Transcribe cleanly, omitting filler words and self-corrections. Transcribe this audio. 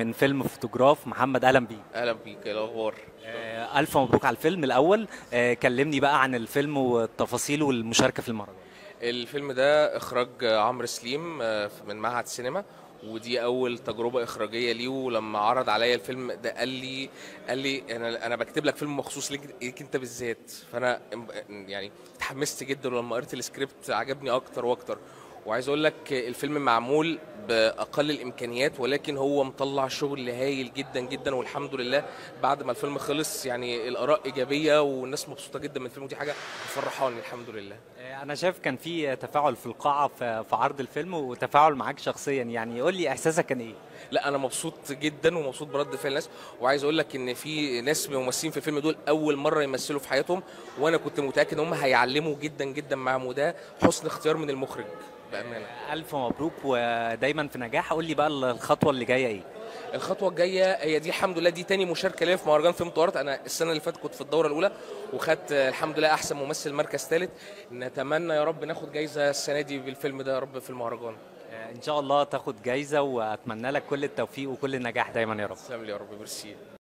من فيلم فوتوغراف محمد أهلا بيك. اهلا بيك، ايه الاخبار؟ ألف مبروك على الفيلم الأول. كلمني بقى عن الفيلم والتفاصيل والمشاركة في المهرجان. الفيلم ده اخراج عمرو سليم من معهد سينما. ودي اول تجربه اخراجيه ليه، ولما عرض عليا الفيلم ده قال لي انا بكتب لك فيلم مخصوص ليك انت بالذات. فانا يعني اتحمست جدا، ولما قريت السكريبت عجبني اكتر واكتر. وعايز اقول لك الفيلم معمول باقل الامكانيات، ولكن هو مطلع شغل هايل جدا جدا. والحمد لله بعد ما الفيلم خلص يعني الاراء ايجابيه والناس مبسوطه جدا من الفيلم، ودي حاجه مفرحاني الحمد لله. أنا شايف كان في تفاعل في القاعة في عرض الفيلم وتفاعل معاك شخصيا، يعني قول لي إحساسك كان إيه؟ لا انا مبسوط جدا ومبسوط برد فعل الناس. وعايز اقول لك ان في ناس ممثلين في الفيلم دول اول مره يمثلوا في حياتهم، وانا كنت متاكد ان هم هيعلموا جدا جدا معاهم، وده حسن اختيار من المخرج بامانه. ألف مبروك ودايما في نجاح. قول لي بقى الخطوة اللي جاية إيه؟ الخطوه الجايه هي دي، الحمد لله دي تاني مشاركه ليا في مهرجان فيلم طوارئ. انا السنه اللي فاتت كنت في الدوره الاولى وخدت الحمد لله احسن ممثل مركز ثالث. نتمنى يا رب ناخد جايزه السنه دي بالفيلم ده يا رب في المهرجان. إن شاء الله تاخد جايزة، وأتمنى لك كل التوفيق وكل النجاح دايما يا رب. تسلم لي يا رب، ميرسي.